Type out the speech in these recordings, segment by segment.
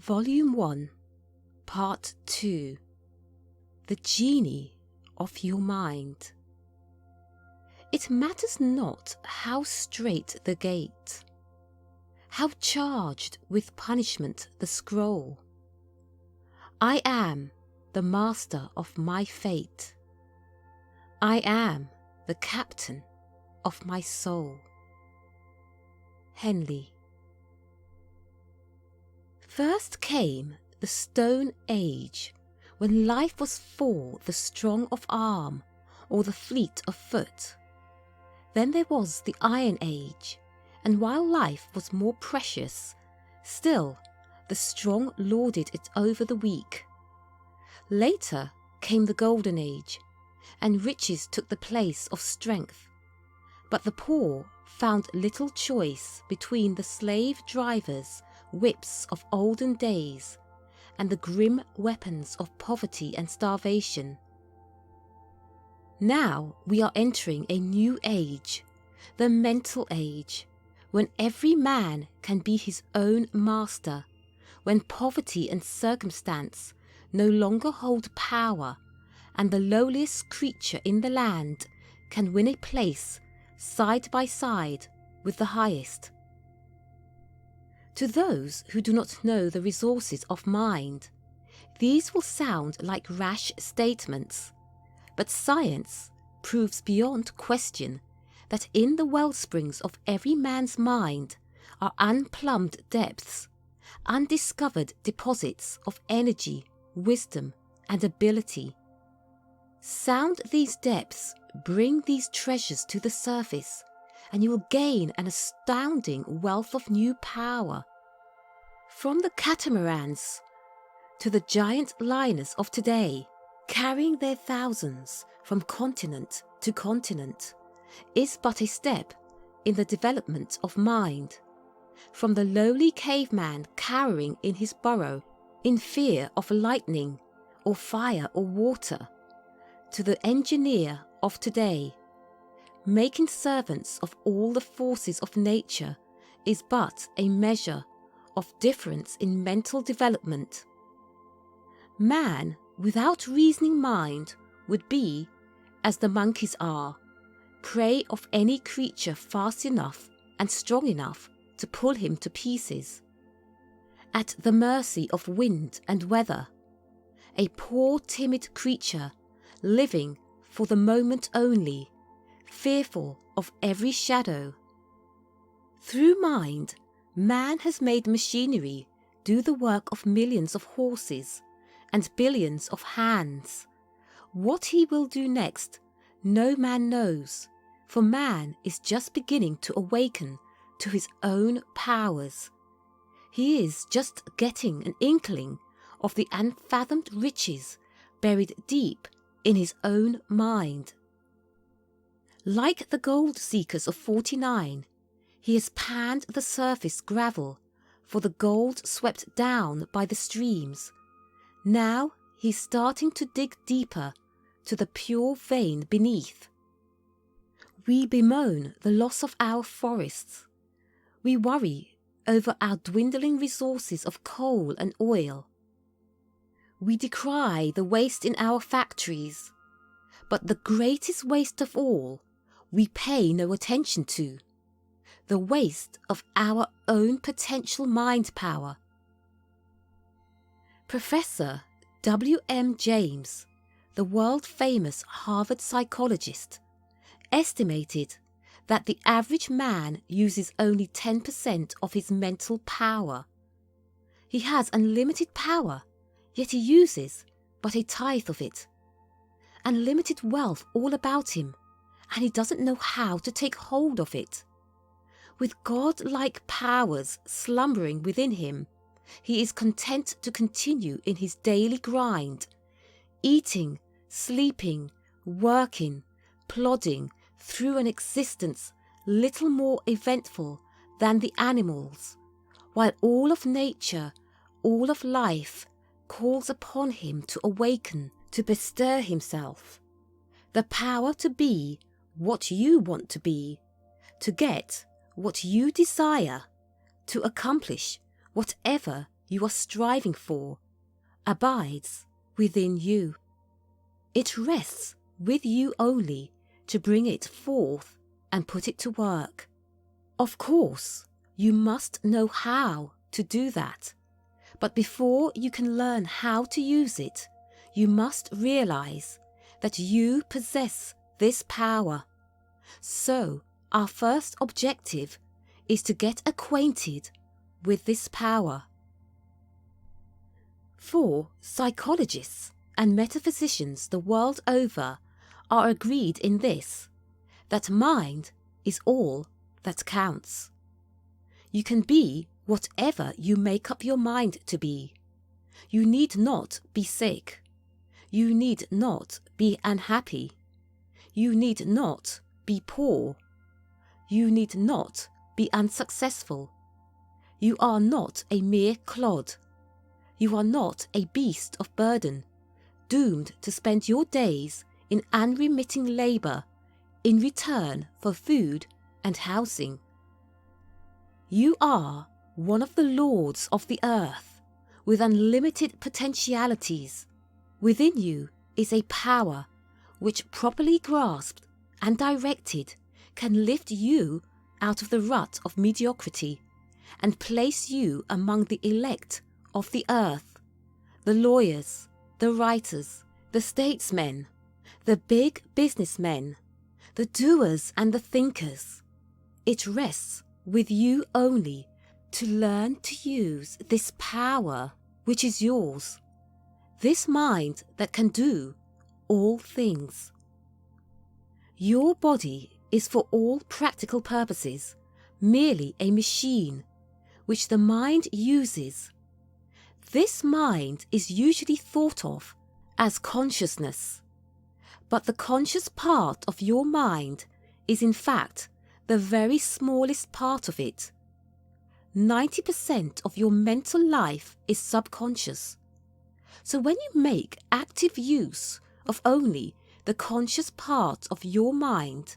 Volume 1, Part 2. The Genie-of-Your-Mind. It matters not how strait the gate, how charged with punishment the scroll. I am the master of my fate. I am the captain of my soul. Henley. First came the Stone Age, when life was for the strong of arm or the fleet of foot. Then there was the Iron Age, and while life was more precious, still the strong lorded it over the weak. Later came the Golden Age, and riches took the place of strength. But the poor found little choice between the slave drivers' whips of olden days and the grim weapons of poverty and starvation. Now we are entering a new age, the mental age, when every man can be his own master, when poverty and circumstance no longer hold power, and the lowliest creature in the land can win a place side by side with the highest. To those who do not know the resources of mind, these will sound like rash statements, but science proves beyond question that in the wellsprings of every man's mind are unplumbed depths, undiscovered deposits of energy, wisdom, and ability. Sound these depths, bring these treasures to the surface, and you will gain an astounding wealth of new power. From the catamarans to the giant liners of today, carrying their thousands from continent to continent, is but a step in the development of mind. From the lowly caveman cowering in his burrow in fear of lightning or fire or water, to the engineer of today, making servants of all the forces of nature, is but a measure of difference in mental development. Man without reasoning mind would be, as the monkeys are, prey of any creature fast enough and strong enough to pull him to pieces. At the mercy of wind and weather, a poor timid creature living for the moment only, fearful of every shadow. Through mind, man has made machinery do the work of millions of horses and billions of hands. What he will do next, no man knows, for man is just beginning to awaken to his own powers. He is just getting an inkling of the unfathomed riches buried deep in his own mind. Like the gold seekers of '49, he has panned the surface gravel for the gold swept down by the streams. Now he's starting to dig deeper to the pure vein beneath. We bemoan the loss of our forests. We worry over our dwindling resources of coal and oil. We decry the waste in our factories, but the greatest waste of all we pay no attention to, the waste of our own potential mind power. Professor W.M. James, the world-famous Harvard psychologist, estimated that the average man uses only 10% of his mental power. He has unlimited power, yet he uses but a tithe of it. Unlimited wealth all about him, and he doesn't know how to take hold of it. With God-like powers slumbering within him, he is content to continue in his daily grind, eating, sleeping, working, plodding through an existence little more eventful than the animals, while all of nature, all of life, calls upon him to awaken, to bestir himself. The power to be what you want to be, to get what you desire, to accomplish whatever you are striving for abides within you. It rests with you only to bring it forth and put it to work. Of course, you must know how to do that, but before you can learn how to use it, you must realize that you possess this power. So, our first objective is to get acquainted with this power. For psychologists and metaphysicians the world over are agreed in this, that mind is all that counts. You can be whatever you make up your mind to be. You need not be sick. You need not be unhappy. You need not be poor. You need not be unsuccessful. You are not a mere clod. You are not a beast of burden, doomed to spend your days in unremitting labour in return for food and housing. You are one of the lords of the earth, with unlimited potentialities. Within you is a power which, properly grasped and directed, can lift you out of the rut of mediocrity and place you among the elect of the earth, the lawyers, the writers, the statesmen, the big businessmen, the doers and the thinkers. It rests with you only to learn to use this power which is yours, this mind that can do all things. Your body is for all practical purposes merely a machine which the mind uses. This mind is usually thought of as consciousness, but the conscious part of your mind is in fact the very smallest part of it. 90% of your mental life is subconscious. So when you make active use of only the conscious part of your mind,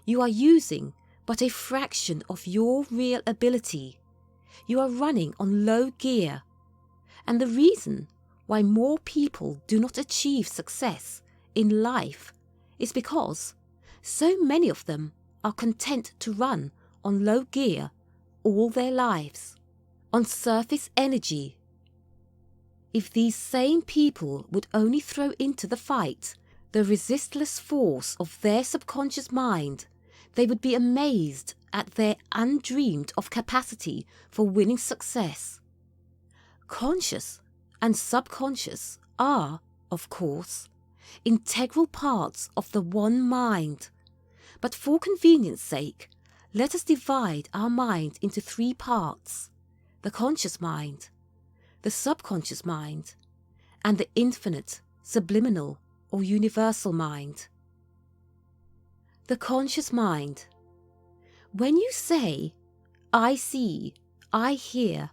you are using but a fraction of your real ability. You are running on low gear. And the reason why more people do not achieve success in life is because so many of them are content to run on low gear all their lives, on surface energy. If these same people would only throw into the fight the resistless force of their subconscious mind, they would be amazed at their undreamed of capacity for winning success. Conscious and subconscious are, of course, integral parts of the one mind, but for convenience sake, let us divide our mind into three parts: the conscious mind, the subconscious mind, and the infinite, subliminal, or universal mind. The conscious mind. When you say, I see, I hear,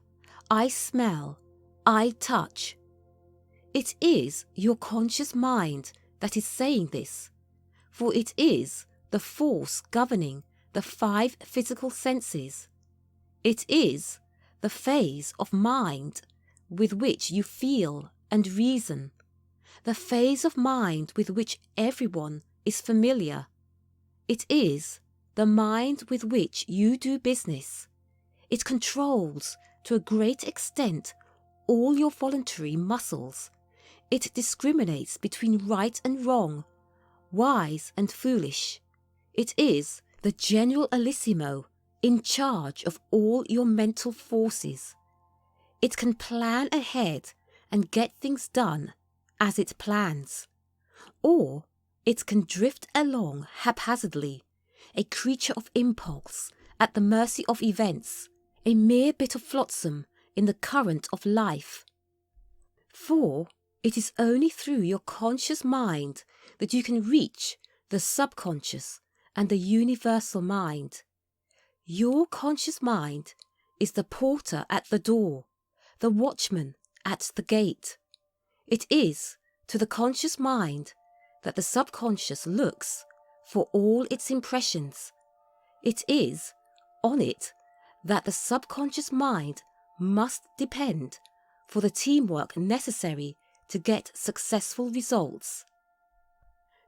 I smell, I touch, it is your conscious mind that is saying this, for it is the force governing the 5 physical senses. It is the phase of mind with which you feel and reason, the phase of mind with which everyone is familiar. It is the mind with which you do business. It controls, to a great extent, all your voluntary muscles. It discriminates between right and wrong, wise and foolish. It is the generalissimo in charge of all your mental forces. It can plan ahead and get things done as it plans, or it can drift along haphazardly, a creature of impulse at the mercy of events, a mere bit of flotsam in the current of life. For it is only through your conscious mind that you can reach the subconscious and the universal mind. Your conscious mind is the porter at the door, the watchman at the gate. It is to the conscious mind that the subconscious looks for all its impressions. It is on it that the subconscious mind must depend for the teamwork necessary to get successful results.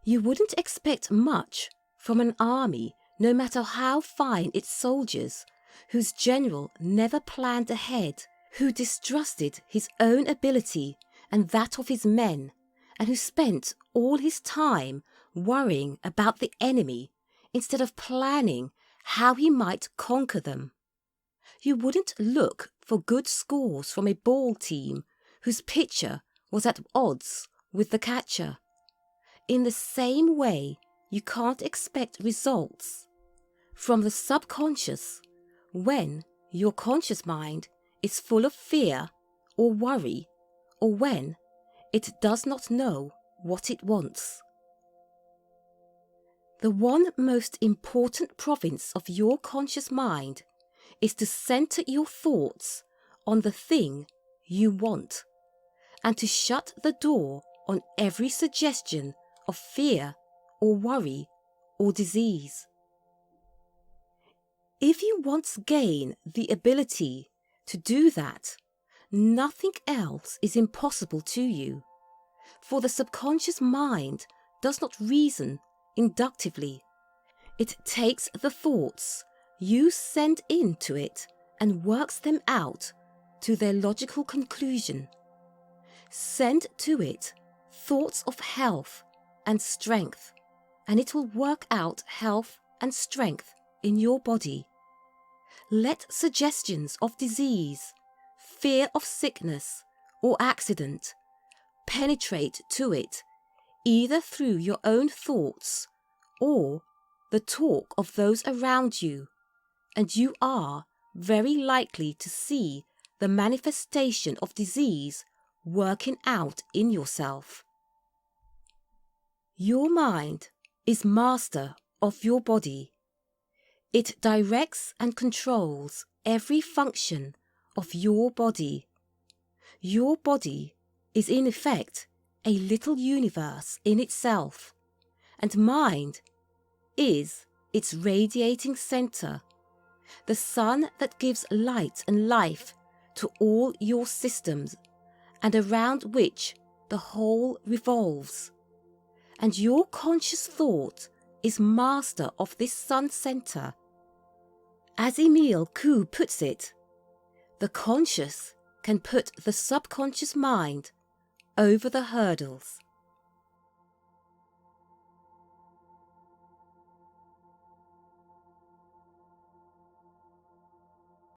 You wouldn't expect much from an army, no matter how fine its soldiers, whose general never planned ahead, who distrusted his own ability and that of his men, and who spent all his time worrying about the enemy instead of planning how he might conquer them. You wouldn't look for good scores from a ball team whose pitcher was at odds with the catcher. In the same way, you can't expect results from the subconscious when your conscious mind is full of fear or worry, or when it does not know what it wants. The one most important province of your conscious mind is to center your thoughts on the thing you want, and to shut the door on every suggestion of fear or worry or disease. If you once gain the ability to do that, nothing else is impossible to you, for the subconscious mind does not reason inductively. It takes the thoughts you send into it and works them out to their logical conclusion. Send to it thoughts of health and strength, and it will work out health and strength in your body. Let suggestions of disease, fear of sickness or accident penetrate to it, either through your own thoughts or the talk of those around you, and you are very likely to see the manifestation of disease working out in yourself. Your mind is master of your body. It directs and controls every function of your body. Your body is in effect a little universe in itself, and mind is its radiating center, the sun that gives light and life to all your systems, and around which the whole revolves. And your conscious thought is master of this sun center. As Emile Coué puts it, the conscious can put the subconscious mind over the hurdles.